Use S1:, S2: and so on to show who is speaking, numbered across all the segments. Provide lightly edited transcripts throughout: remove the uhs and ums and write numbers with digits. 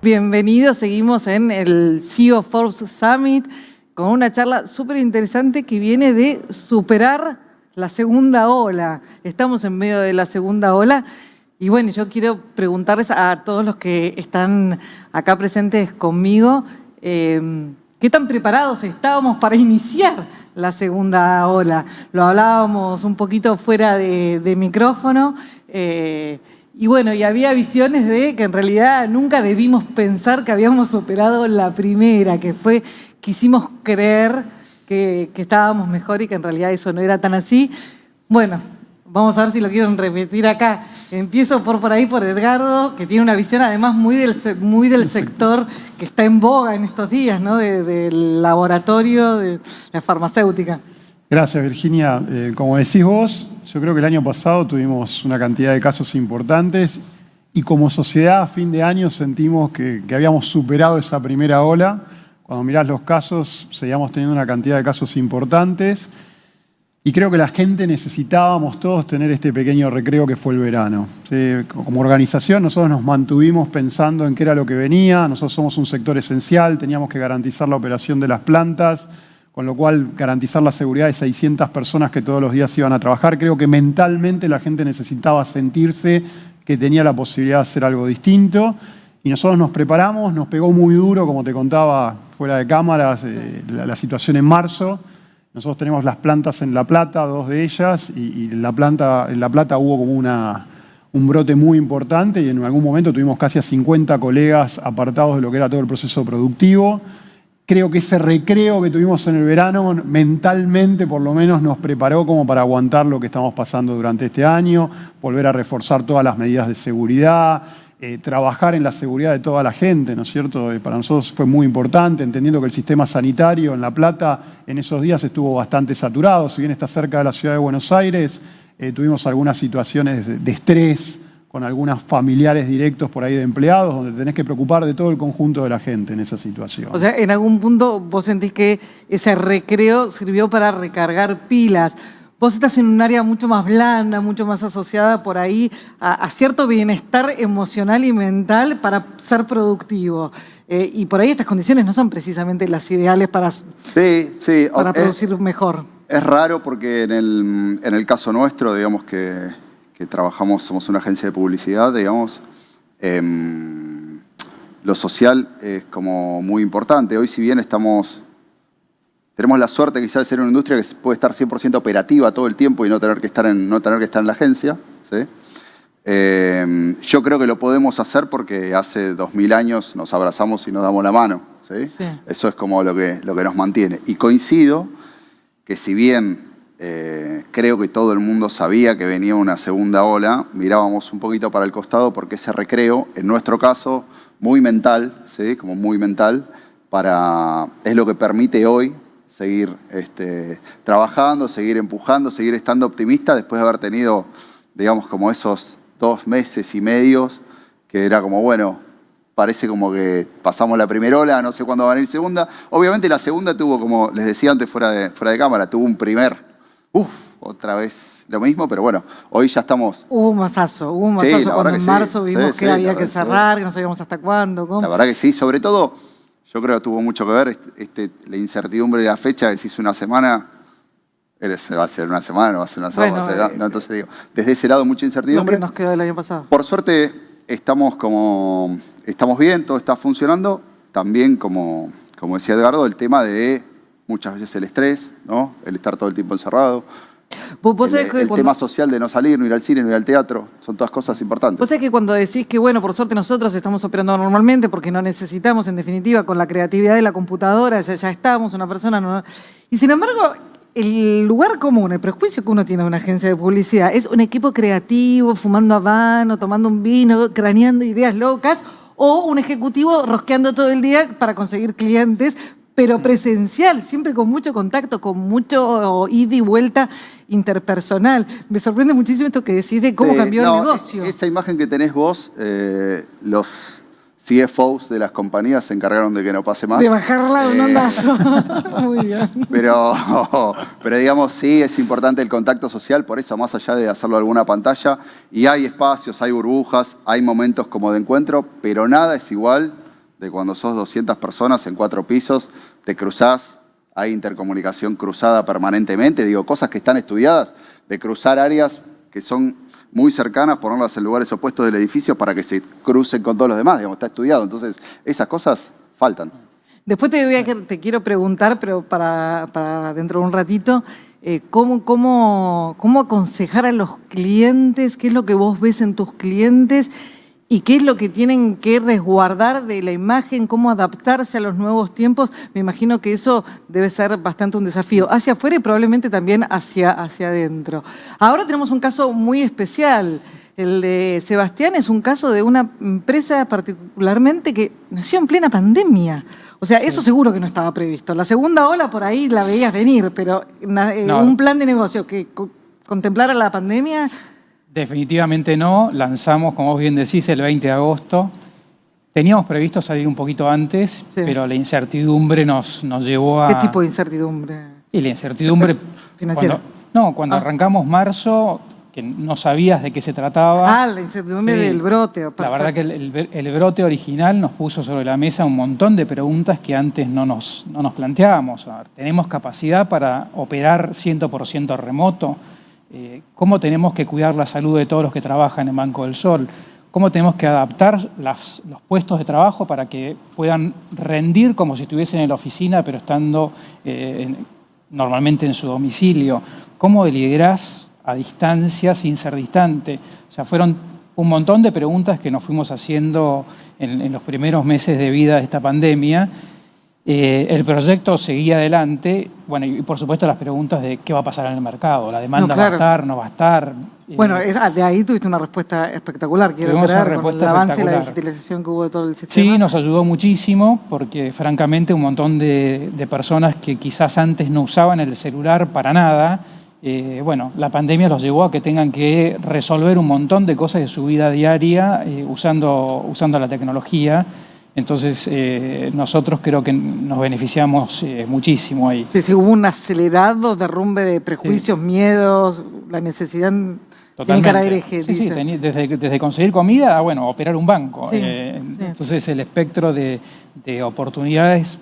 S1: Bienvenidos, seguimos en el CEO Forbes Summit con una charla súper interesante que viene de superar la segunda ola. Estamos en medio de la segunda ola y bueno, yo quiero preguntarles a todos los que están acá presentes conmigo, ¿qué tan preparados estábamos para iniciar la segunda ola? Lo hablábamos un poquito fuera de micrófono. Y bueno, y había visiones de que en realidad nunca debimos pensar que habíamos superado la primera, quisimos creer que estábamos mejor y que en realidad eso no era tan así. Bueno, vamos a ver si lo quieren repetir acá. Empiezo por ahí, por Edgardo, que tiene una visión además muy del sector que está en boga en estos días, ¿no? Del laboratorio, de la farmacéutica.
S2: Gracias, Virginia. Como decís vos, yo creo que el año pasado tuvimos una cantidad de casos importantes y como sociedad a fin de año sentimos que habíamos superado esa primera ola. Cuando mirás los casos, seguíamos teniendo una cantidad de casos importantes y creo que la gente necesitábamos todos tener este pequeño recreo que fue el verano. Como organización nosotros nos mantuvimos pensando en qué era lo que venía. Nosotros somos un sector esencial, teníamos que garantizar la operación de las plantas, con lo cual garantizar la seguridad de 600 personas que todos los días iban a trabajar. Creo que mentalmente la gente necesitaba sentirse que tenía la posibilidad de hacer algo distinto. Y nosotros nos preparamos, nos pegó muy duro, como te contaba fuera de cámaras, la situación en marzo. Nosotros tenemos las plantas en La Plata, 2 de ellas, y en La Plata hubo como un brote muy importante y en algún momento tuvimos casi a 50 colegas apartados de lo que era todo el proceso productivo. Creo que ese recreo que tuvimos en el verano, mentalmente por lo menos, nos preparó como para aguantar lo que estamos pasando durante este año, volver a reforzar todas las medidas de seguridad, trabajar en la seguridad de toda la gente, ¿no es cierto? Para nosotros fue muy importante, entendiendo que el sistema sanitario en La Plata en esos días estuvo bastante saturado. Si bien está cerca de la ciudad de Buenos Aires, tuvimos algunas situaciones de estrés, con algunos familiares directos por ahí de empleados, donde tenés que preocupar de todo el conjunto de la gente en esa situación.
S1: O sea, en algún punto vos sentís que ese recreo sirvió para recargar pilas. Vos estás en un área mucho más blanda, mucho más asociada por ahí a cierto bienestar emocional y mental para ser productivo. Y por ahí estas condiciones no son precisamente las ideales para producir mejor.
S3: Es raro porque en el caso nuestro, digamos que trabajamos, somos una agencia de publicidad, digamos, lo social es como muy importante. Hoy, si bien tenemos la suerte quizás de ser una industria que puede estar 100% operativa todo el tiempo y no tener que estar en la agencia, ¿sí? Yo creo que lo podemos hacer porque hace 2000 años nos abrazamos y nos damos la mano, ¿sí? Sí. Eso es como lo que nos mantiene. Y coincido que si bien creo que todo el mundo sabía que venía una segunda ola, mirábamos un poquito para el costado porque ese recreo, en nuestro caso, muy mental, ¿sí? Como muy mental, es lo que permite hoy seguir trabajando, seguir empujando, seguir estando optimista después de haber tenido, digamos, como esos 2 meses y medio que era como, bueno, parece como que pasamos la primera ola, no sé cuándo va a venir segunda. Obviamente la segunda tuvo, como les decía antes fuera de cámara, tuvo un primer, otra vez lo mismo, pero bueno, hoy ya estamos...
S1: Hubo un masazo
S3: sí,
S1: cuando en marzo vimos que había que cerrar, que no sabíamos hasta cuándo. ¿Cómo?
S3: La verdad que sí, sobre todo, yo creo que tuvo mucho que ver la incertidumbre de la fecha, que si es una semana, va a ser una semana, no va a ser una semana, bueno, no, entonces digo, desde ese lado mucha incertidumbre.
S1: Lo que nos quedó del año pasado.
S3: Por suerte estamos bien, todo está funcionando. También, como decía Edgardo, el tema de muchas veces el estrés, ¿no? El estar todo el tiempo encerrado. El tema social de no salir, no ir al cine, no ir al teatro, son todas cosas importantes.
S1: Vos sabés que cuando decís que, bueno, por suerte nosotros estamos operando normalmente porque no necesitamos, en definitiva, con la creatividad de la computadora, ya estamos, una persona... No... Y sin embargo, el lugar común, el prejuicio que uno tiene de una agencia de publicidad es un equipo creativo, fumando habano, tomando un vino, craneando ideas locas, o un ejecutivo rosqueando todo el día para conseguir clientes, pero presencial, siempre con mucho contacto, con mucho ida y vuelta interpersonal. Me sorprende muchísimo esto que decís de cómo cambió el negocio.
S3: Esa imagen que tenés vos, los CFOs de las compañías se encargaron de que no pase más.
S1: De bajarla de un ondazo. Muy bien.
S3: Pero digamos, sí, es importante el contacto social, por eso, más allá de hacerlo en alguna pantalla, y hay espacios, hay burbujas, hay momentos como de encuentro, pero nada es igual de cuando sos 200 personas en 4 pisos, te cruzás, hay intercomunicación cruzada permanentemente, digo, cosas que están estudiadas, de cruzar áreas que son muy cercanas, ponerlas en lugares opuestos del edificio para que se crucen con todos los demás, digamos, está estudiado. Entonces, esas cosas faltan.
S1: Después te quiero preguntar, pero para dentro de un ratito, ¿cómo aconsejar a los clientes? ¿Qué es lo que vos ves en tus clientes? ¿Y qué es lo que tienen que resguardar de la imagen? ¿Cómo adaptarse a los nuevos tiempos? Me imagino que eso debe ser bastante un desafío hacia afuera y probablemente también hacia adentro. Ahora tenemos un caso muy especial. El de Sebastián es un caso de una empresa particularmente que nació en plena pandemia. O sea, eso seguro que no estaba previsto. La segunda ola por ahí la veías venir, pero
S4: No.
S1: un plan de negocio que contemplara la pandemia...
S4: Definitivamente no. Lanzamos, como vos bien decís, el 20 de agosto. Teníamos previsto salir un poquito antes,
S1: Sí.
S4: pero la incertidumbre nos llevó a...
S1: ¿Qué tipo de incertidumbre?
S4: Y la incertidumbre...
S1: Financiera.
S4: Cuando arrancamos marzo, que no sabías de qué se trataba.
S1: Ah, la incertidumbre
S4: Sí.
S1: del brote.
S4: La
S1: Perfecto.
S4: verdad que el brote original nos puso sobre la mesa un montón de preguntas que antes no nos planteábamos. A ver, ¿tenemos capacidad para operar 100% remoto? ¿Cómo tenemos que cuidar la salud de todos los que trabajan en Banco del Sol? ¿Cómo tenemos que adaptar los puestos de trabajo para que puedan rendir como si estuviesen en la oficina, pero estando normalmente en su domicilio? ¿Cómo liderás a distancia sin ser distante? O sea, fueron un montón de preguntas que nos fuimos haciendo en los primeros meses de vida de esta pandemia. El proyecto seguía adelante, bueno, y por supuesto las preguntas de qué va a pasar en el mercado, la demanda
S1: No, claro.
S4: va a estar, no va a estar.
S1: Bueno, de ahí tuviste una respuesta espectacular, quiero
S4: Tuvimos una
S1: creer, con el
S4: respuesta
S1: avance de la
S4: espectacular.
S1: digitalización que hubo de todo el sistema.
S4: Sí, nos ayudó muchísimo porque francamente un montón de personas que quizás antes no usaban el celular para nada, bueno, la pandemia los llevó a que tengan que resolver un montón de cosas de su vida diaria usando la tecnología. Entonces, nosotros creo que nos beneficiamos muchísimo ahí.
S1: Sí, hubo un acelerado derrumbe de prejuicios, miedos, la necesidad tiene cara de hereje,
S4: Sí, sí,
S1: dice.
S4: desde conseguir comida a, bueno, operar un banco.
S1: Sí, sí.
S4: Entonces, el espectro de oportunidades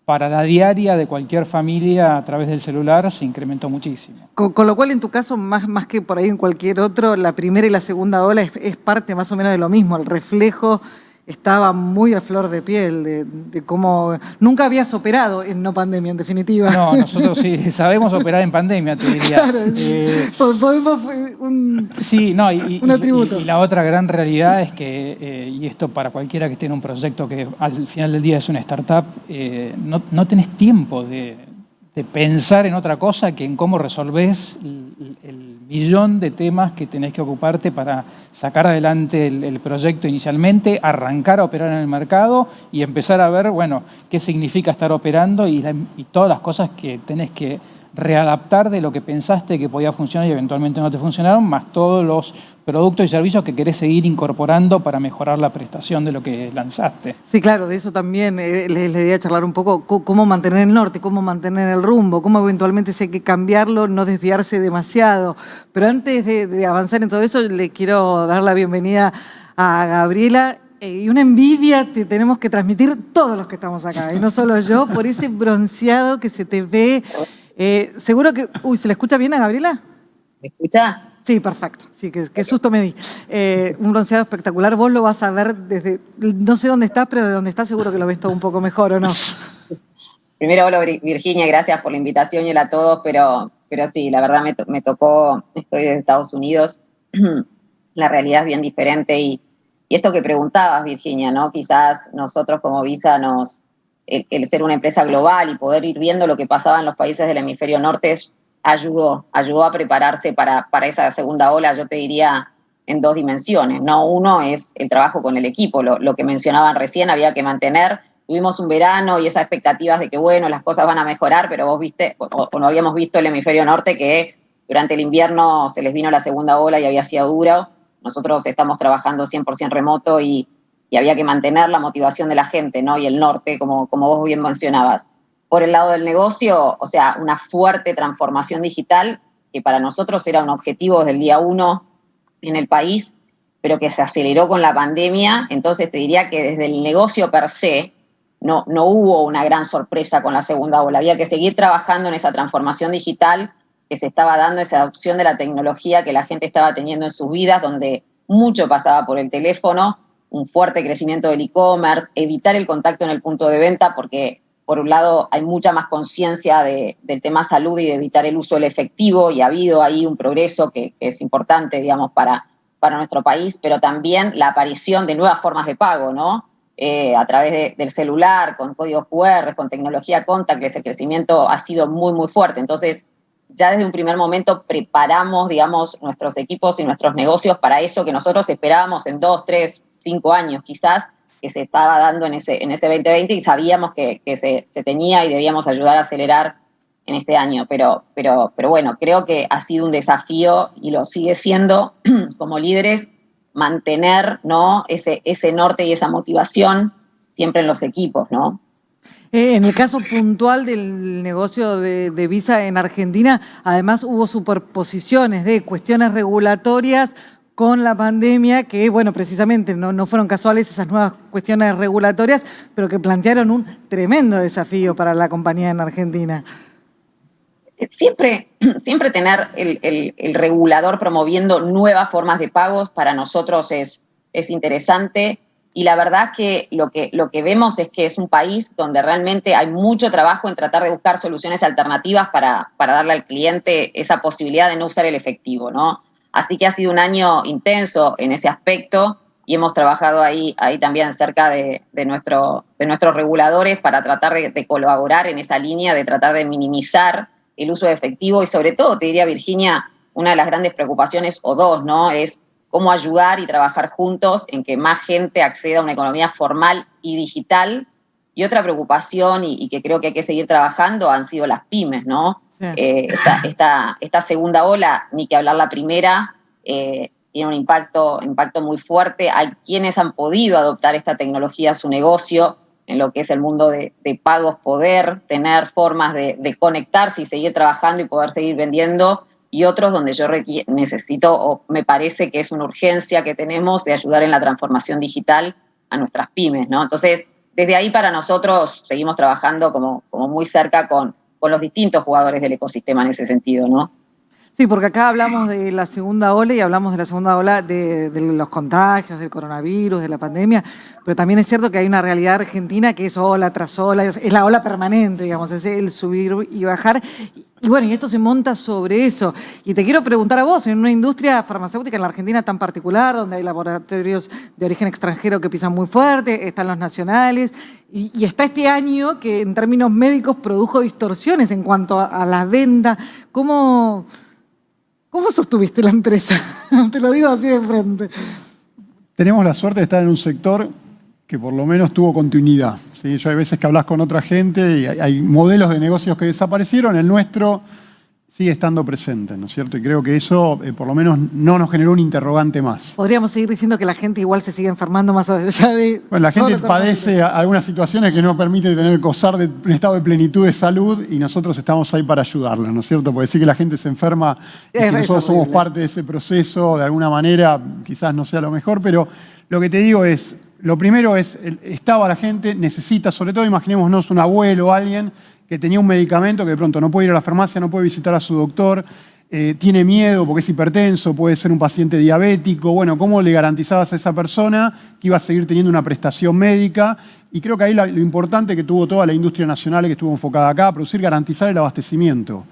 S4: para la diaria de cualquier familia a través del celular se incrementó muchísimo.
S1: Con lo cual, en tu caso, más que por ahí en cualquier otro, la primera y la segunda ola es parte más o menos de lo mismo, el reflejo estaba muy a flor de piel de cómo nunca habías operado en no pandemia, en definitiva.
S4: No, nosotros sí sabemos operar en pandemia, te diría.
S1: Claro, podemos
S4: Sí, no,
S1: un atributo.
S4: y la otra gran realidad es que, y esto para cualquiera que esté en un proyecto que al final del día es una startup, no tenés tiempo de pensar en otra cosa que en cómo resolvés el millón de temas que tenés que ocuparte para sacar adelante el proyecto inicialmente, arrancar a operar en el mercado y empezar a ver, bueno, qué significa estar operando y todas las cosas que tenés que readaptar de lo que pensaste que podía funcionar y eventualmente no te funcionaron, más todos los productos y servicios que querés seguir incorporando para mejorar la prestación de lo que lanzaste.
S1: Sí, claro, de eso también les idea charlar un poco, cómo mantener el norte, cómo mantener el rumbo, cómo eventualmente si hay que cambiarlo, no desviarse demasiado. Pero antes de avanzar en todo eso, le quiero dar la bienvenida a Gabriela. Y una envidia te tenemos que transmitir todos los que estamos acá, y no solo yo, por ese bronceado que se te ve. Seguro que... Uy, ¿se le escucha bien a Gabriela?
S5: ¿Me escucha?
S1: Sí, perfecto. Sí, qué susto me di. Un bronceado espectacular. Vos lo vas a ver desde... No sé dónde estás, pero de donde estás seguro que lo ves todo un poco mejor, ¿o no?
S5: Primero, hola Virginia, gracias por la invitación y hola a todos, pero sí, la verdad me tocó, estoy de Estados Unidos, la realidad es bien diferente y esto que preguntabas, Virginia, ¿no? Quizás nosotros como Visa el ser una empresa global y poder ir viendo lo que pasaba en los países del hemisferio norte ayudó a prepararse para esa segunda ola, yo te diría, en 2 dimensiones, ¿no? Uno es el trabajo con el equipo, lo que mencionaban recién, había que mantener. Tuvimos un verano y esas expectativas de que, bueno, las cosas van a mejorar, pero vos viste, o no habíamos visto el hemisferio norte, que durante el invierno se les vino la segunda ola y había sido duro. Nosotros estamos trabajando 100% remoto y había que mantener la motivación de la gente, ¿no? Y el norte, como vos bien mencionabas. Por el lado del negocio, o sea, una fuerte transformación digital, que para nosotros era un objetivo desde el día 1 en el país. pero que se aceleró con la pandemia. Entonces te diría que desde el negocio per se no hubo una gran sorpresa con la segunda ola. Había que seguir trabajando en esa transformación digital que se estaba dando, esa adopción de la tecnología que la gente estaba teniendo en sus vidas, donde mucho pasaba por el teléfono, un fuerte crecimiento del e-commerce, evitar el contacto en el punto de venta, porque por un lado hay mucha más conciencia del tema salud y de evitar el uso del efectivo, y ha habido ahí un progreso que es importante, digamos, para nuestro país, pero también la aparición de nuevas formas de pago, ¿no? A través del celular, con códigos QR, con tecnología contactless, el crecimiento ha sido muy, muy fuerte. Entonces, ya desde un primer momento preparamos, digamos, nuestros equipos y nuestros negocios para eso que nosotros esperábamos en 2, 3, 5 años quizás, que se estaba dando en ese 2020, y sabíamos que se tenía y debíamos ayudar a acelerar en este año. Pero bueno, creo que ha sido un desafío y lo sigue siendo como líderes, mantener, ¿no?, ese norte y esa motivación siempre en los equipos, ¿no?
S1: En el caso puntual del negocio de Visa en Argentina, además hubo superposiciones de cuestiones regulatorias con la pandemia que, bueno, precisamente no fueron casuales esas nuevas cuestiones regulatorias, pero que plantearon un tremendo desafío para la compañía en Argentina.
S5: Siempre tener el regulador promoviendo nuevas formas de pagos para nosotros es interesante, y la verdad que lo que vemos es que es un país donde realmente hay mucho trabajo en tratar de buscar soluciones alternativas para darle al cliente esa posibilidad de no usar el efectivo, ¿no? Así que ha sido un año intenso en ese aspecto, y hemos trabajado ahí también cerca de nuestros reguladores para tratar de colaborar en esa línea, de tratar de minimizar el uso de efectivo, y sobre todo, te diría, Virginia, una de las grandes preocupaciones, o dos, ¿no?, es cómo ayudar y trabajar juntos en que más gente acceda a una economía formal y digital. Y otra preocupación, y que creo que hay que seguir trabajando, han sido las pymes, ¿no? Sí. Esta segunda ola, ni que hablar la primera, tiene un impacto muy fuerte. Hay quienes han podido adoptar esta tecnología a su negocio, en lo que es el mundo de pagos, poder tener formas de conectarse y seguir trabajando y poder seguir vendiendo, y otros donde yo necesito, o me parece que es una urgencia que tenemos, de ayudar en la transformación digital a nuestras pymes, ¿no? Entonces, desde ahí para nosotros seguimos trabajando como muy cerca con los distintos jugadores del ecosistema en ese sentido, ¿no?
S1: Sí, porque acá hablamos de la segunda ola y hablamos de la segunda ola de los contagios, del coronavirus, de la pandemia, pero también es cierto que hay una realidad argentina que es ola tras ola, es la ola permanente, digamos, es el subir y bajar. Y bueno, y esto se monta sobre eso. Y te quiero preguntar a vos, en una industria farmacéutica en la Argentina tan particular, donde hay laboratorios de origen extranjero que pisan muy fuerte, están los nacionales, y está este año que en términos médicos produjo distorsiones en cuanto a la venta. ¿Cómo sostuviste la empresa? Te lo digo así de frente.
S2: Tenemos la suerte de estar en un sector que por lo menos tuvo continuidad, ¿sí? Yo hay veces que hablas con otra gente y hay modelos de negocios que desaparecieron, el nuestro sigue estando presente, ¿no es cierto? Y creo que eso por lo menos no nos generó un interrogante más.
S1: Podríamos seguir diciendo que la gente igual se sigue enfermando más allá de...
S2: Bueno, la gente padece algunas situaciones que no permiten gozar de un estado de plenitud de salud, y nosotros estamos ahí para ayudarla, ¿no es cierto? Porque decir que la gente se enferma y que nosotros somos parte de ese proceso, de alguna manera, quizás no sea lo mejor, pero lo que te digo es, lo primero es, estaba la gente, necesita, sobre todo imaginémonos un abuelo o alguien que tenía un medicamento que de pronto no puede ir a la farmacia, no puede visitar a su doctor, tiene miedo porque es hipertenso, puede ser un paciente diabético. Bueno, ¿cómo le garantizabas a esa persona que iba a seguir teniendo una prestación médica? Y creo que ahí lo importante que tuvo toda la industria nacional que estuvo enfocada acá, producir, garantizar el abastecimiento.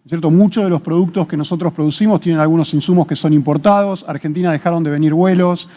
S2: ¿Cierto? Muchos de los productos que nosotros producimos tienen algunos insumos que son importados. Argentina dejaron de venir vuelos,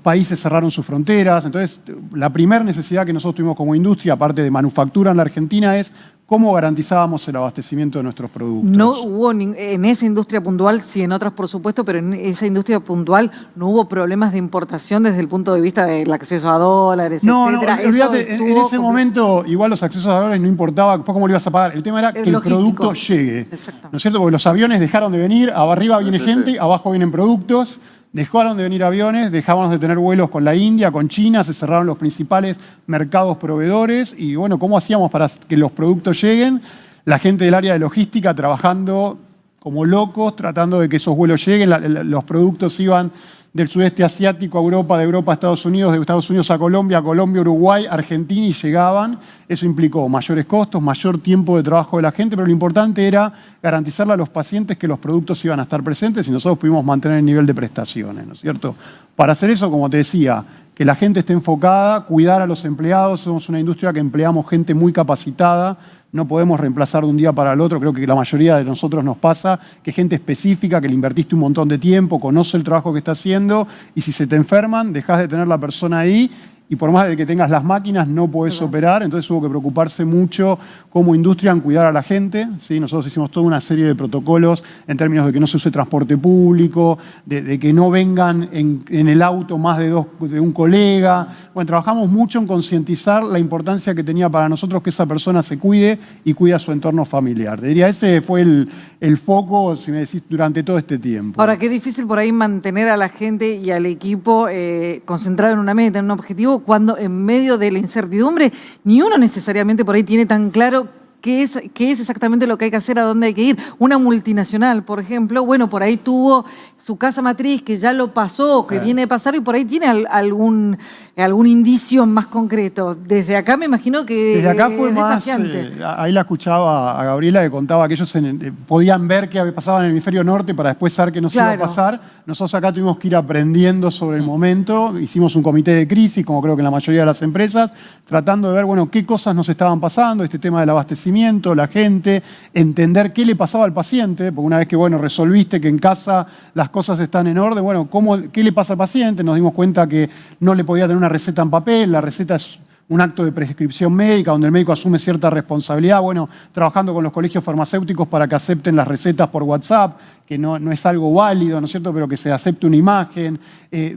S2: países cerraron sus fronteras. Entonces, la primera necesidad que nosotros tuvimos como industria, aparte de manufactura en la Argentina, es cómo garantizábamos el abastecimiento de nuestros productos.
S1: No hubo en esa industria puntual, sí en otras por supuesto, pero en esa industria puntual no hubo problemas de importación desde el punto de vista del acceso a dólares, etcétera.
S2: No, olvídate, en ese momento igual los accesos a dólares no importaba cómo lo ibas a pagar. El tema era que el producto llegue. ¿No es cierto? Porque los aviones dejaron de venir, arriba viene gente, abajo vienen productos. Dejaron de venir aviones, dejábamos de tener vuelos con la India, con China, se cerraron los principales mercados proveedores. Y bueno, ¿cómo hacíamos para que los productos lleguen? La gente del área de logística trabajando como locos, tratando de que esos vuelos lleguen. Los productos iban del sudeste asiático a Europa, de Europa a Estados Unidos, de Estados Unidos a Colombia, Uruguay, Argentina, y llegaban. Eso implicó mayores costos, mayor tiempo de trabajo de la gente, pero lo importante era garantizarle a los pacientes que los productos iban a estar presentes y nosotros pudimos mantener el nivel de prestaciones, ¿no es cierto? Para hacer eso, como te decía, que la gente esté enfocada, cuidar a los empleados. Somos una industria que empleamos gente muy capacitada, no podemos reemplazar de un día para el otro. Creo que la mayoría de nosotros nos pasa que gente específica, que le invertiste un montón de tiempo, conoce el trabajo que está haciendo, y si se te enferman, dejás de tener la persona ahí, y por más de que tengas las máquinas, no podés operar. Entonces hubo que preocuparse mucho como industria en cuidar a la gente, ¿sí? Nosotros hicimos toda una serie de protocolos en términos de que no se use transporte público, de que no vengan en el auto más de un colega. Bueno, trabajamos mucho en concientizar la importancia que tenía para nosotros que esa persona se cuide y cuide a su entorno familiar. Diría, ese fue el foco, si me decís, durante todo este tiempo.
S1: Ahora, qué difícil por ahí mantener a la gente y al equipo concentrado en una meta, en un objetivo, cuando en medio de la incertidumbre ni uno necesariamente por ahí tiene tan claro qué es exactamente lo que hay que hacer, a dónde hay que ir. Una multinacional, por ejemplo, bueno, por ahí tuvo su casa matriz que ya lo pasó, que viene de pasar, y por ahí tiene algún indicio más concreto. Desde acá me imagino que
S2: desde acá fue
S1: es
S2: más,
S1: desafiante.
S2: ahí la escuchaba a Gabriela, que contaba que ellos podían ver qué pasaba en el hemisferio norte para después saber qué nos iba a pasar. Nosotros acá tuvimos que ir aprendiendo sobre el momento. Hicimos un comité de crisis, como creo que en la mayoría de las empresas, tratando de ver, bueno, qué cosas nos estaban pasando, este tema del abastecimiento, la gente, entender qué le pasaba al paciente, porque una vez que, bueno, resolviste que en casa las cosas están en orden, bueno, ¿qué le pasa al paciente? Nos dimos cuenta que no le podía tener una receta en papel. La receta es un acto de prescripción médica donde el médico asume cierta responsabilidad, bueno, trabajando con los colegios farmacéuticos para que acepten las recetas por WhatsApp, que no es algo válido, ¿no es cierto?, pero que se acepte una imagen.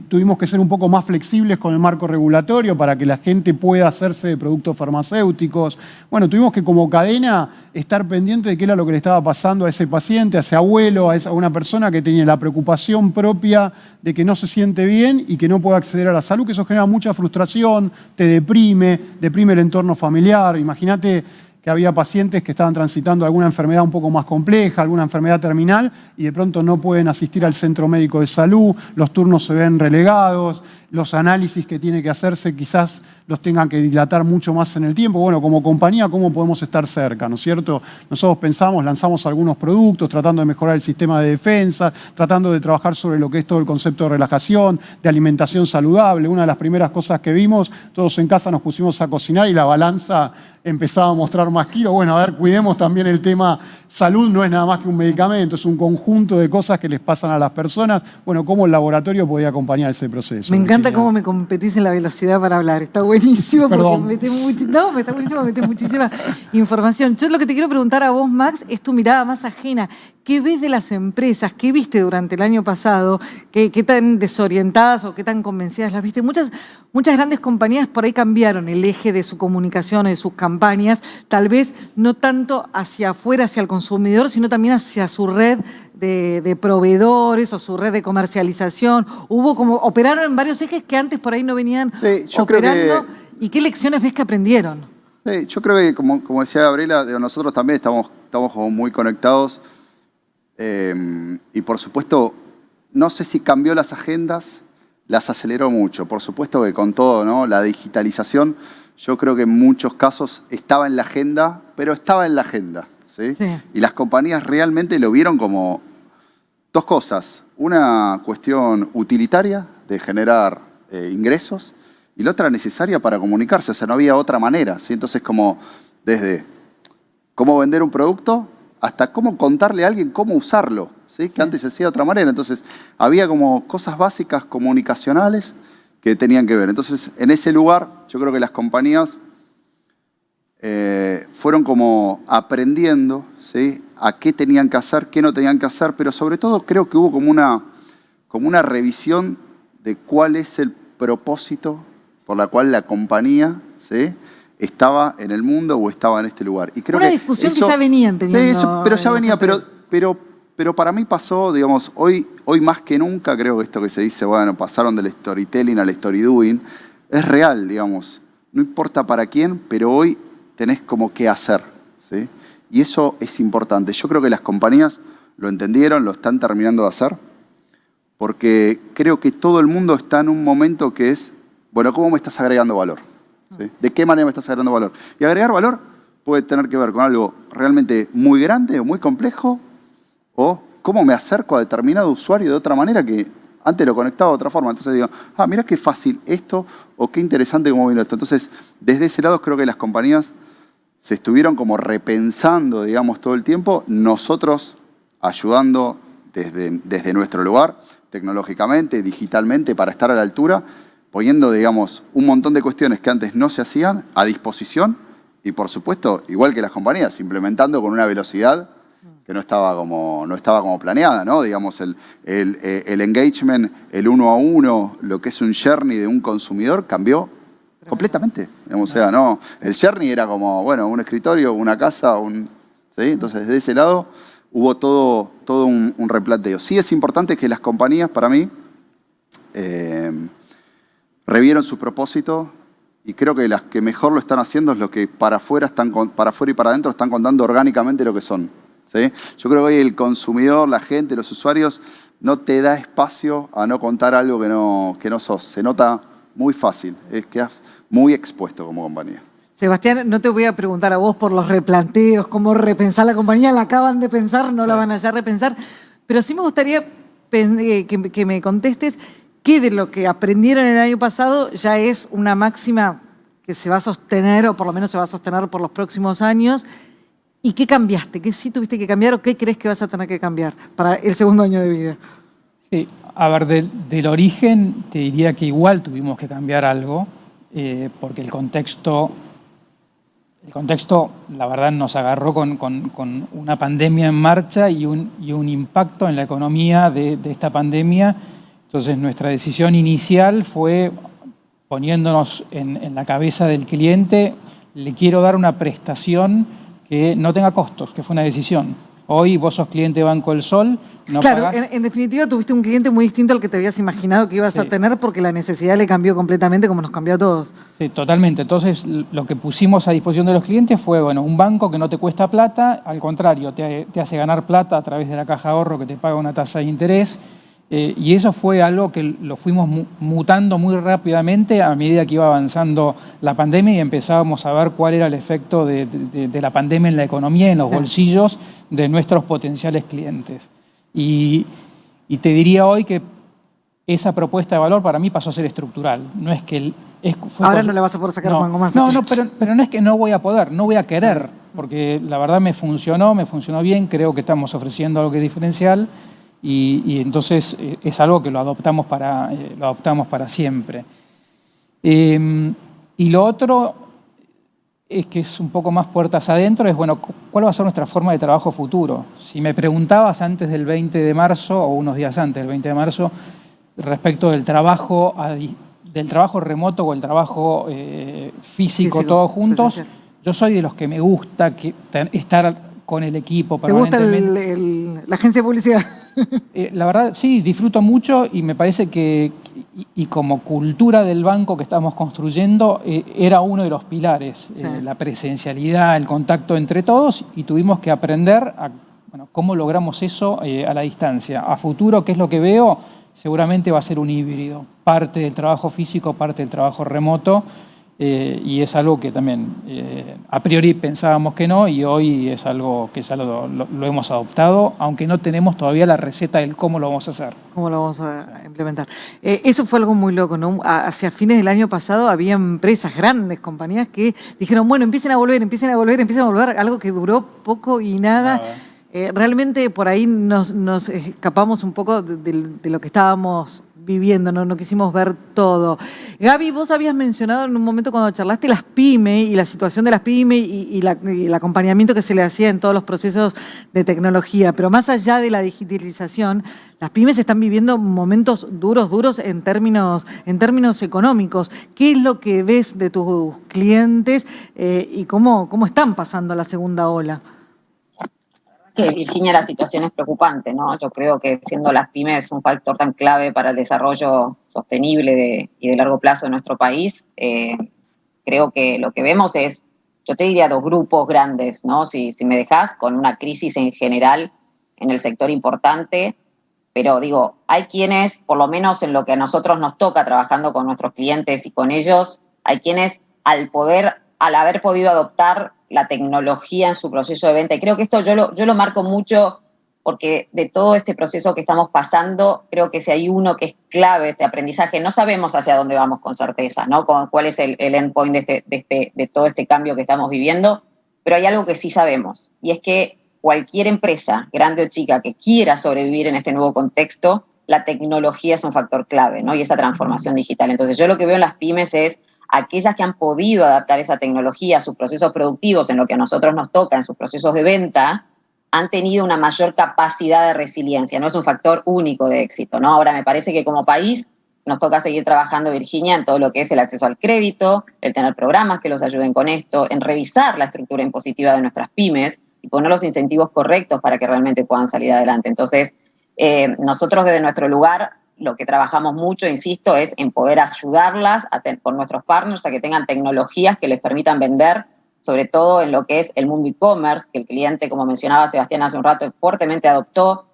S2: Tuvimos que ser un poco más flexibles con el marco regulatorio para que la gente pueda hacerse de productos farmacéuticos. Bueno, tuvimos que como cadena estar pendiente de qué era lo que le estaba pasando a ese paciente, a ese abuelo, a una persona que tenía la preocupación propia de que no se siente bien y que no puede acceder a la salud, que eso genera mucha frustración, te deprime el entorno familiar. Imagínate que había pacientes que estaban transitando alguna enfermedad un poco más compleja, alguna enfermedad terminal, y de pronto no pueden asistir al centro médico de salud, los turnos se ven relegados, los análisis que tiene que hacerse quizás los tengan que dilatar mucho más en el tiempo. Bueno, como compañía, ¿cómo podemos estar cerca, no es cierto? Nosotros lanzamos algunos productos tratando de mejorar el sistema de defensa, tratando de trabajar sobre lo que es todo el concepto de relajación, de alimentación saludable. Una de las primeras cosas que vimos, todos en casa nos pusimos a cocinar y la balanza empezaba a mostrar más kilos. Bueno, a ver, cuidemos también el tema salud, no es nada más que un medicamento, es un conjunto de cosas que les pasan a las personas. Bueno, cómo el laboratorio podía acompañar ese proceso.
S1: Me encanta cómo me competís en la velocidad para hablar. Está buenísimo porque está buenísimo, metés muchísima información. Yo lo que te quiero preguntar a vos, Max, es tu mirada más ajena. ¿Qué ves de las empresas? ¿Qué viste durante el año pasado? ¿Qué tan desorientadas o qué tan convencidas las viste? Muchas grandes compañías por ahí cambiaron el eje de su comunicación, de sus campañas, tal vez no tanto hacia afuera, hacia el consumidor, sino también hacia su red de proveedores o su red de comercialización. Operaron en varios ejes que antes por ahí no venían operando. ¿Y qué lecciones ves que aprendieron?
S3: Sí, yo creo que, como decía Gabriela, nosotros también estamos como muy conectados. Y por supuesto, no sé si cambió las agendas, las aceleró mucho. Por supuesto que con todo, ¿no?, la digitalización, yo creo que en muchos casos estaba en la agenda, pero estaba en la agenda, ¿sí? Sí. Y las compañías realmente lo vieron como dos cosas. Una cuestión utilitaria de generar ingresos y la otra necesaria para comunicarse. O sea, no había otra manera, ¿sí? Entonces, como desde cómo vender un producto hasta cómo contarle a alguien cómo usarlo, ¿sí? Que antes se hacía de otra manera. Entonces, había como cosas básicas comunicacionales que tenían que ver. Entonces, en ese lugar, yo creo que las compañías fueron como aprendiendo, ¿sí?, a qué tenían que hacer, qué no tenían que hacer, pero sobre todo creo que hubo como una revisión de cuál es el propósito por la cual la compañía, ¿sí?, estaba en el mundo o estaba en este lugar. Y creo
S1: una discusión que ya venían teniendo.
S3: Sí, pero ya venía, pero para mí pasó, digamos, hoy más que nunca, creo que esto que se dice, bueno, pasaron del storytelling al story doing, es real, digamos. No importa para quién, pero hoy tenés como qué hacer, ¿sí? Y eso es importante. Yo creo que las compañías lo entendieron, lo están terminando de hacer, porque creo que todo el mundo está en un momento que es, bueno, ¿cómo me estás agregando valor? ¿Sí? ¿De qué manera me estás agregando valor? Y agregar valor puede tener que ver con algo realmente muy grande o muy complejo, o cómo me acerco a determinado usuario de otra manera que antes lo conectaba de otra forma. Entonces digo, mira qué fácil esto, o qué interesante cómo vino esto. Entonces, desde ese lado creo que las compañías se estuvieron como repensando, digamos, todo el tiempo, nosotros ayudando desde nuestro lugar, tecnológicamente, digitalmente, para estar a la altura, poniendo, digamos, un montón de cuestiones que antes no se hacían a disposición y, por supuesto, igual que las compañías, implementando con una velocidad que no estaba como planeada, ¿no? Digamos, el engagement, el 1 a 1, lo que es un journey de un consumidor cambió completamente. Digamos, o sea, no, el journey era como, bueno, un escritorio, una casa, ¿sí? Entonces, desde ese lado hubo todo un replanteo. Sí es importante que las compañías, para mí, revieron su propósito, y creo que las que mejor lo están haciendo es lo que para afuera y para adentro están contando orgánicamente lo que son. ¿Sí? Yo creo que hoy el consumidor, la gente, los usuarios, no te da espacio a no contar algo que no sos. Se nota muy fácil, quedas muy expuesto como compañía.
S1: Sebastián, no te voy a preguntar a vos por los replanteos, cómo repensar la compañía, la acaban de pensar, no la van a ya repensar, pero sí me gustaría que me contestes qué de lo que aprendieron el año pasado ya es una máxima que se va a sostener, o por lo menos se va a sostener por los próximos años, y qué cambiaste, qué sí tuviste que cambiar o qué crees que vas a tener que cambiar para el segundo año de vida.
S4: Sí, a ver, del origen te diría que igual tuvimos que cambiar algo, porque el contexto, la verdad, nos agarró con una pandemia en marcha y un impacto en la economía de esta pandemia. Entonces, nuestra decisión inicial fue, poniéndonos en la cabeza del cliente, le quiero dar una prestación que no tenga costos, que fue una decisión. Hoy vos sos cliente de Banco del Sol, no
S1: claro,
S4: pagás.
S1: en definitiva tuviste un cliente muy distinto al que te habías imaginado que ibas a tener, porque la necesidad le cambió completamente, como nos cambió a todos.
S4: Sí, totalmente. Entonces, lo que pusimos a disposición de los clientes fue, bueno, un banco que no te cuesta plata, al contrario, te hace ganar plata a través de la caja de ahorro que te paga una tasa de interés. Y eso fue algo que lo fuimos mutando muy rápidamente a medida que iba avanzando la pandemia y empezábamos a ver cuál era el efecto de la pandemia en la economía y en los bolsillos de nuestros potenciales clientes. Y te diría hoy que esa propuesta de valor para mí pasó a ser estructural. No es que
S1: ahora no le vas a poder sacar un mango más.
S4: No, pero no es que no voy a poder, no voy a querer, porque la verdad me funcionó bien, creo que estamos ofreciendo algo que es diferencial. Y entonces es algo que lo adoptamos para siempre. Y lo otro es que es un poco más puertas adentro, es, bueno, ¿cuál va a ser nuestra forma de trabajo futuro? Si me preguntabas antes del 20 de marzo, o unos días antes del 20 de marzo, respecto del trabajo remoto o el trabajo físico, todos juntos, yo soy de los que me gusta estar con el equipo permanentemente.
S1: ¿Te gusta la agencia de publicidad?
S4: La verdad, sí, disfruto mucho y me parece que, y como cultura del banco que estamos construyendo, era uno de los pilares, la presencialidad, el contacto entre todos, y tuvimos que aprender cómo logramos eso a la distancia. A futuro, ¿qué es lo que veo? Seguramente va a ser un híbrido, parte del trabajo físico, parte del trabajo remoto, y es algo que también a priori pensábamos que no, y hoy es algo que lo hemos adoptado, aunque no tenemos todavía la receta del cómo lo vamos a hacer.
S1: ¿Cómo lo vamos a implementar? Eso fue algo muy loco, ¿no? Hacia fines del año pasado había empresas, grandes compañías que dijeron, bueno, empiecen a volver, algo que duró poco y nada. Realmente por ahí nos escapamos un poco de lo que estábamos viviendo, no quisimos ver todo. Gaby, vos habías mencionado en un momento cuando charlaste las pymes y la situación de las pymes y el acompañamiento que se le hacía en todos los procesos de tecnología, pero más allá de la digitalización, las pymes están viviendo momentos duros en términos económicos. ¿Qué es lo que ves de tus clientes y cómo están pasando la segunda ola?
S5: Que Virginia, la situación es preocupante, ¿no? Yo creo que siendo las pymes un factor tan clave para el desarrollo sostenible y de largo plazo de nuestro país, creo que lo que vemos es, yo te diría, dos grupos grandes, ¿no? Si me dejás, con una crisis en general en el sector importante, pero digo, hay quienes, por lo menos en lo que a nosotros nos toca trabajando con nuestros clientes y con ellos, hay quienes al haber podido adoptar la tecnología en su proceso de venta, y creo que esto yo lo marco mucho porque de todo este proceso que estamos pasando, creo que si hay uno que es clave, este aprendizaje, no sabemos hacia dónde vamos con certeza, ¿no? Cuál es el endpoint de todo este cambio que estamos viviendo, pero hay algo que sí sabemos, y es que cualquier empresa, grande o chica, que quiera sobrevivir en este nuevo contexto, la tecnología es un factor clave, ¿no? Y esa transformación digital. Entonces, yo lo que veo en las pymes es aquellas que han podido adaptar esa tecnología a sus procesos productivos, en lo que a nosotros nos toca, en sus procesos de venta, han tenido una mayor capacidad de resiliencia. No es un factor único de éxito, ¿no? Ahora, me parece que como país nos toca seguir trabajando, Virginia, en todo lo que es el acceso al crédito, el tener programas que los ayuden con esto, en revisar la estructura impositiva de nuestras pymes y poner los incentivos correctos para que realmente puedan salir adelante. Entonces, nosotros desde nuestro lugar lo que trabajamos mucho, insisto, es en poder ayudarlas con nuestros partners a que tengan tecnologías que les permitan vender, sobre todo en lo que es el mundo e-commerce, que el cliente, como mencionaba Sebastián hace un rato, fuertemente adoptó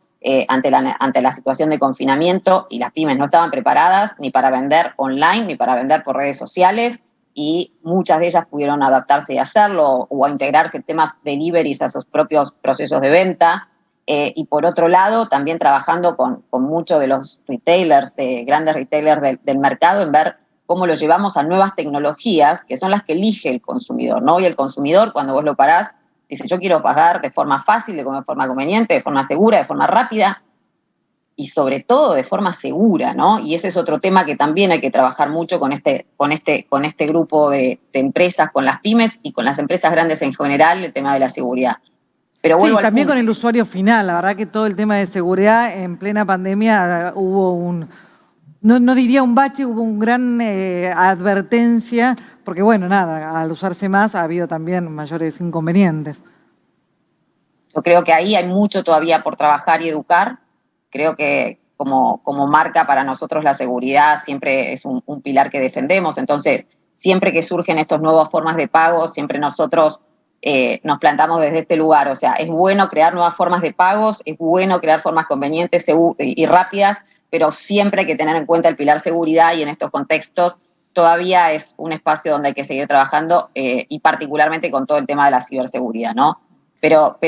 S5: ante la situación de confinamiento, y las pymes no estaban preparadas ni para vender online ni para vender por redes sociales, y muchas de ellas pudieron adaptarse y hacerlo o a integrarse temas deliveries a sus propios procesos de venta. Y por otro lado, también trabajando con muchos de los retailers, grandes retailers del mercado, en ver cómo lo llevamos a nuevas tecnologías, que son las que elige el consumidor, ¿no? Y el consumidor, cuando vos lo parás, dice, yo quiero pagar de forma fácil, de forma conveniente, de forma segura, de forma rápida, y sobre todo de forma segura, ¿no? Y ese es otro tema que también hay que trabajar mucho con este grupo de empresas, con las pymes y con las empresas grandes en general, el tema de la seguridad. Pero
S1: Sí,
S5: vuelvo al
S1: también
S5: punto.
S1: con el usuario final. La verdad que todo el tema de seguridad en plena pandemia hubo no diría un bache, hubo un gran advertencia, porque bueno, nada, al usarse más ha habido también mayores inconvenientes.
S5: Yo creo que ahí hay mucho todavía por trabajar y educar. Creo que como marca para nosotros la seguridad siempre es un pilar que defendemos. Entonces, siempre que surgen estas nuevas formas de pago, siempre nosotros nos plantamos desde este lugar. O sea, es bueno crear nuevas formas de pagos, es bueno crear formas convenientes y rápidas, pero siempre hay que tener en cuenta el pilar seguridad, y en estos contextos todavía es un espacio donde hay que seguir trabajando y particularmente con todo el tema de la ciberseguridad, ¿no? Pero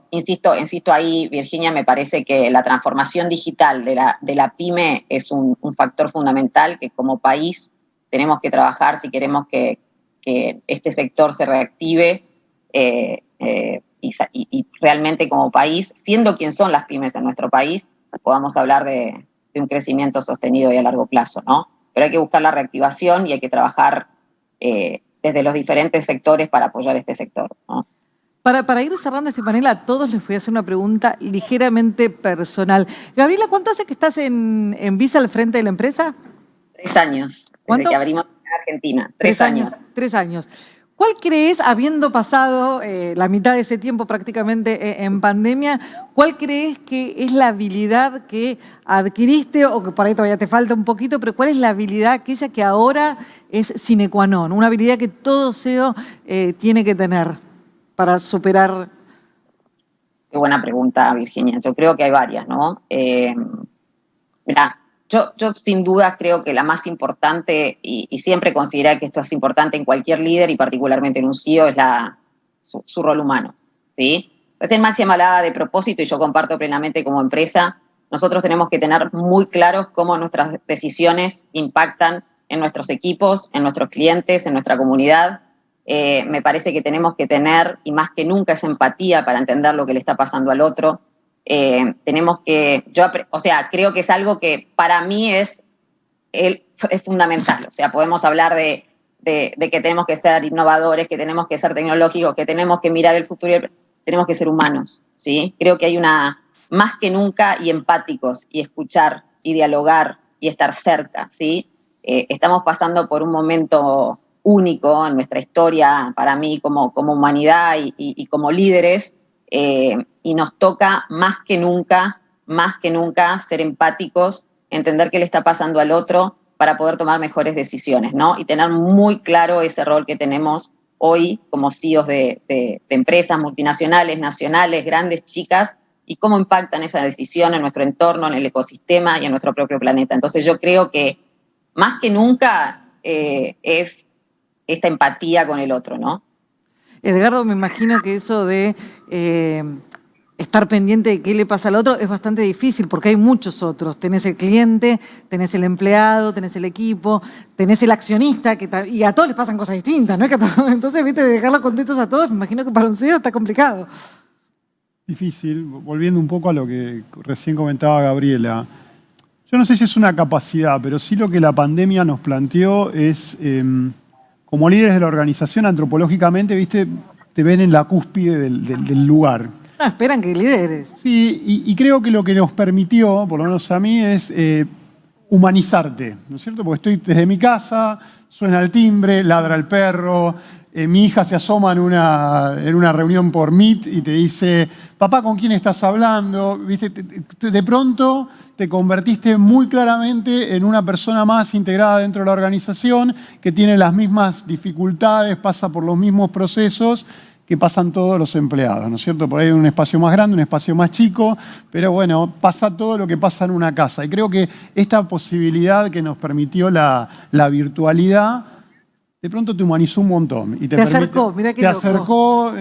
S5: insisto ahí, Virginia, me parece que la transformación digital de la pyme es un factor fundamental que como país tenemos que trabajar si queremos que este sector se reactive y realmente como país, siendo quien son las pymes en nuestro país, podamos hablar de un crecimiento sostenido y a largo plazo, ¿no? Pero hay que buscar la reactivación y hay que trabajar desde los diferentes sectores para apoyar este sector, ¿no?
S1: Para ir cerrando este panel, a todos les voy a hacer una pregunta ligeramente personal. Gabriela, ¿cuánto hace que estás en Visa al frente de la empresa?
S5: 3 años,
S1: ¿Cuánto?
S5: desde que abrimos en Argentina. 3 años.
S1: 3 años. ¿Cuál crees, habiendo pasado la mitad de ese tiempo prácticamente en pandemia, cuál crees que es la habilidad que adquiriste, o que por ahí todavía te falta un poquito, pero cuál es la habilidad aquella que ahora es sine qua non, una habilidad que todo CEO tiene que tener para superar?
S5: Qué buena pregunta, Virginia. Yo creo que hay varias, ¿no? Mirá, yo sin duda creo que la más importante, y siempre consideré que esto es importante en cualquier líder y particularmente en un CEO, es su rol humano, ¿sí? Recién Maxi me hablaba de propósito y yo comparto plenamente como empresa. Nosotros tenemos que tener muy claros cómo nuestras decisiones impactan en nuestros equipos, en nuestros clientes, en nuestra comunidad. Me parece que tenemos que tener, y más que nunca, esa empatía para entender lo que le está pasando al otro. Tenemos que, creo que es algo que para mí es fundamental. O sea, podemos hablar de que tenemos que ser innovadores, que tenemos que ser tecnológicos, que tenemos que mirar el futuro, tenemos que ser humanos, ¿sí? Creo que hay más que nunca, y empáticos, y escuchar, y dialogar, y estar cerca, ¿sí? Estamos pasando por un momento único en nuestra historia, para mí, como humanidad y como líderes, y nos toca más que nunca, ser empáticos, entender qué le está pasando al otro para poder tomar mejores decisiones, ¿no? Y tener muy claro ese rol que tenemos hoy como CEOs de empresas multinacionales, nacionales, grandes, chicas, y cómo impactan esa decisión en nuestro entorno, en el ecosistema y en nuestro propio planeta. Entonces yo creo que más que nunca es esta empatía con el otro, ¿no?
S1: Edgardo, me imagino que eso de estar pendiente de qué le pasa al otro es bastante difícil porque hay muchos otros. Tenés el cliente, tenés el empleado, tenés el equipo, tenés el accionista, y a todos les pasan cosas distintas, ¿no? Entonces, viste, dejarlos contentos a todos, me imagino que para un CEO está complicado.
S2: Difícil, volviendo un poco a lo que recién comentaba Gabriela. Yo no sé si es una capacidad, pero sí lo que la pandemia nos planteó es, como líderes de la organización, antropológicamente, viste, te ven en la cúspide del lugar.
S1: No, esperan que lideres.
S2: Sí, y creo que lo que nos permitió, por lo menos a mí, es humanizarte, ¿no es cierto? Porque estoy desde mi casa, suena el timbre, ladra el perro, mi hija se asoma en una reunión por Meet y te dice, papá, ¿con quién estás hablando? ¿Viste? De pronto te convertiste muy claramente en una persona más integrada dentro de la organización, que tiene las mismas dificultades, pasa por los mismos procesos que pasan todos los empleados, ¿no es cierto? Por ahí hay un espacio más grande, un espacio más chico, pero bueno, pasa todo lo que pasa en una casa. Y creo que esta posibilidad que nos permitió la virtualidad, de pronto te humanizó un montón. Y
S1: te acercó, mirá qué
S2: te
S1: loco.
S2: acercó,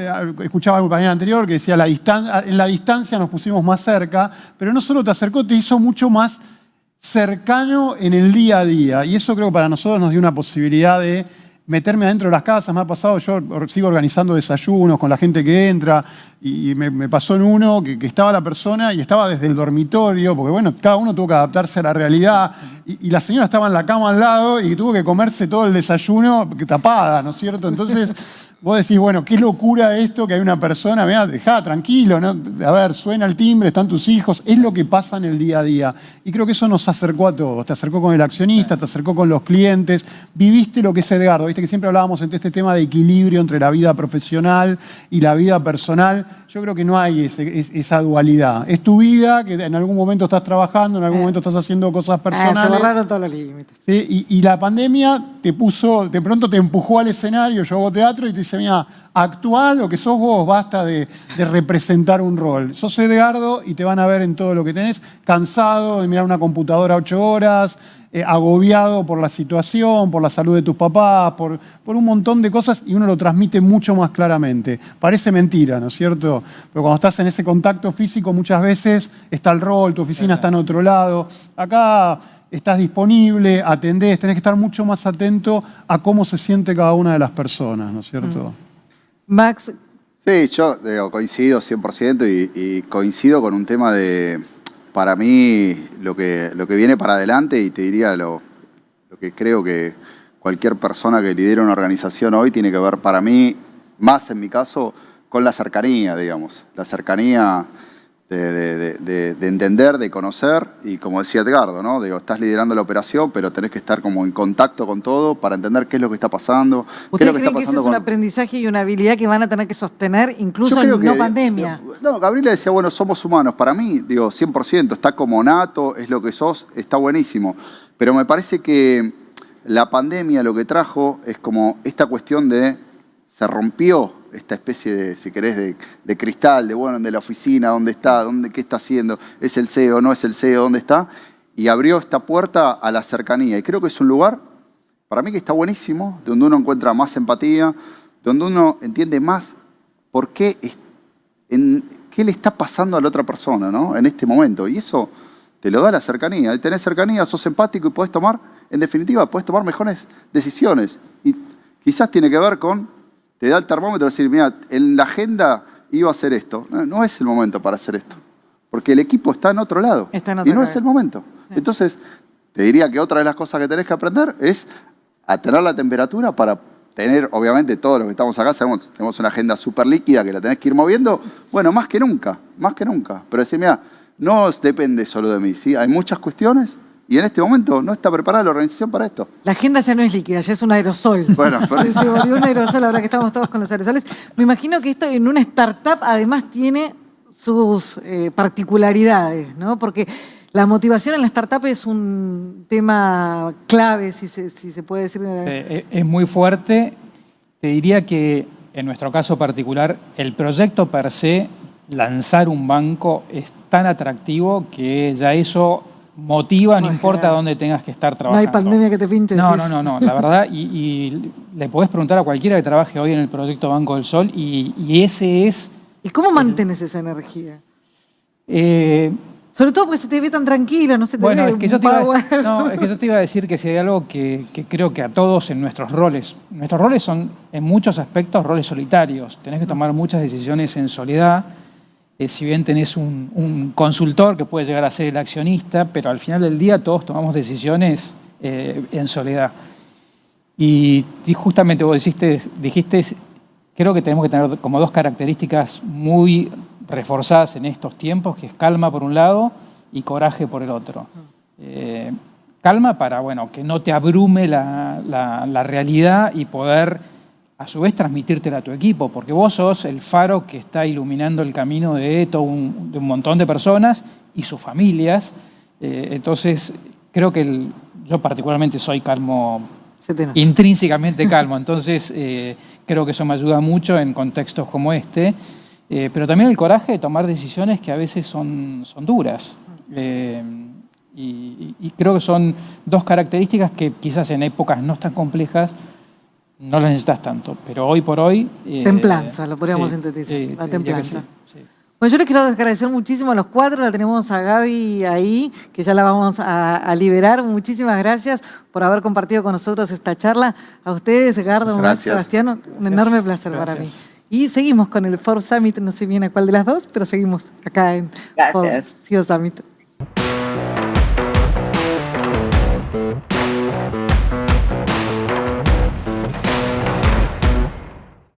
S2: escuchaba a mi compañera anterior que decía, en la distancia nos pusimos más cerca, pero no solo te acercó, te hizo mucho más cercano en el día a día. Y eso creo que para nosotros nos dio una posibilidad de meterme adentro de las casas. Me ha pasado, yo sigo organizando desayunos con la gente que entra, y me pasó en uno que estaba la persona y estaba desde el dormitorio, porque bueno, cada uno tuvo que adaptarse a la realidad, y la señora estaba en la cama al lado y tuvo que comerse todo el desayuno tapada, ¿no es cierto? Entonces vos decís, bueno, qué locura esto que hay una persona, mirá, dejá tranquilo, ¿no? A ver, suena el timbre, están tus hijos, es lo que pasa en el día a día. Y creo que eso nos acercó a todos, te acercó con el accionista, te acercó con los clientes, viviste lo que es Edgardo, viste que siempre hablábamos entre este tema de equilibrio entre la vida profesional y la vida personal. Yo creo que no hay esa dualidad. Es tu vida, que en algún momento estás trabajando, en algún momento estás haciendo cosas personales.
S1: Se borraron todos los límites.
S2: ¿Sí? Y la pandemia te puso, de pronto te empujó al escenario, yo hago teatro, y te dice, mira, actual, lo que sos vos, basta de representar un rol. Sos Edgardo y te van a ver en todo lo que tenés, cansado de mirar una computadora 8 horas, agobiado por la situación, por la salud de tus papás, por un montón de cosas, y uno lo transmite mucho más claramente. Parece mentira, ¿no es cierto? Pero cuando estás en ese contacto físico, muchas veces está el rol, tu oficina está en otro lado. Acá estás disponible, atendés, tenés que estar mucho más atento a cómo se siente cada una de las personas, ¿no es cierto?
S1: Max.
S3: Sí, yo coincido 100% y coincido con un tema de, para mí, lo que viene para adelante, y te diría lo que creo que cualquier persona que lidera una organización hoy tiene que ver, para mí, más en mi caso, con la cercanía, digamos. La cercanía de entender, de conocer, y como decía Edgardo, ¿no? Digo, estás liderando la operación, pero tenés que estar como en contacto con todo para entender qué es lo que está pasando.
S1: ¿Ustedes creen que ese es un aprendizaje y una habilidad que van a tener que sostener incluso en no pandemia?
S3: No, Gabriela decía, bueno, somos humanos. Para mí, digo, 100%, está como nato, es lo que sos, está buenísimo. Pero me parece que la pandemia lo que trajo es como esta cuestión de, se rompió esta especie de, si querés, de cristal, de la oficina, dónde está, qué está haciendo, es el CEO, no es el CEO, dónde está, y abrió esta puerta a la cercanía. Y creo que es un lugar, para mí, que está buenísimo, donde uno encuentra más empatía, donde uno entiende más por qué, qué le está pasando a la otra persona, ¿no? En este momento. Y eso te lo da la cercanía. Tenés cercanía, sos empático y podés tomar, en definitiva, podés tomar mejores decisiones. Y quizás tiene que ver con, te da el termómetro de decir, mira, en la agenda iba a hacer esto. No es el momento para hacer esto, porque el equipo está en otro lado y no es el momento. Sí. Entonces, te diría que otra de las cosas que tenés que aprender es a tener la temperatura para tener, obviamente, todos los que estamos acá, tenemos una agenda súper líquida que la tenés que ir moviendo, bueno, más que nunca. Pero decir, mira, no depende solo de mí, ¿sí? Hay muchas cuestiones. Y en este momento no está preparada la organización para esto.
S1: La agenda ya no es líquida, ya es un aerosol.
S3: Bueno,
S1: se volvió un aerosol ahora que estamos todos con los aerosoles. Me imagino que esto en una startup además tiene sus particularidades, ¿no? Porque la motivación en la startup es un tema clave, si se puede decir.
S4: Sí, es muy fuerte. Te diría que en nuestro caso particular, el proyecto per se lanzar un banco es tan atractivo que ya eso motiva, no importa dónde tengas que estar
S1: No
S4: trabajando.
S1: hay pandemia que te pinche.
S4: No,
S1: decís.
S4: no, la verdad, y le podés preguntar a cualquiera que trabaje hoy en el proyecto Banco del Sol, y ese es...
S1: ¿Y cómo mantienes esa energía?
S4: eh,
S1: Sobre todo porque se te ve tan tranquilo, no se te
S4: Bueno,
S1: ve
S4: es que, yo te iba,
S1: power.
S4: no, es que yo te iba a decir que si hay algo que creo que a todos en nuestros roles son en muchos aspectos roles solitarios, tenés que tomar muchas decisiones en soledad, si bien tenés un consultor que puede llegar a ser el accionista, pero al final del día todos tomamos decisiones en soledad. Y justamente vos dijiste, creo que tenemos que tener como dos características muy reforzadas en estos tiempos, que es calma por un lado y coraje por el otro. Calma para, bueno, que no te abrume la realidad y poder, a su vez, transmitírtela a tu equipo, porque vos sos el faro que está iluminando el camino de un montón de personas y sus familias. Entonces, creo que yo particularmente soy calmo,
S1: Se te nota.
S4: intrínsecamente calmo, entonces creo que eso me ayuda mucho en contextos como este. Pero también el coraje de tomar decisiones que a veces son duras. Y creo que son dos características que quizás en épocas no tan complejas no las necesitas tanto. Pero hoy por hoy...
S1: Templanza, lo podríamos
S4: sí,
S1: sintetizar.
S4: sí,
S1: La
S4: te diría que
S1: templanza.
S4: sí, sí.
S1: Bueno, yo les quiero agradecer muchísimo a los cuatro. La tenemos a Gaby ahí, que ya la vamos a liberar. Muchísimas gracias por haber compartido con nosotros esta charla. A ustedes, Edgardo, Max,
S3: Gracias.
S1: Sebastián, un enorme placer para mí. Y seguimos con el Forbes Summit, no sé bien a cuál de las dos, pero seguimos acá en
S5: Gracias.
S1: Forbes CEO Summit.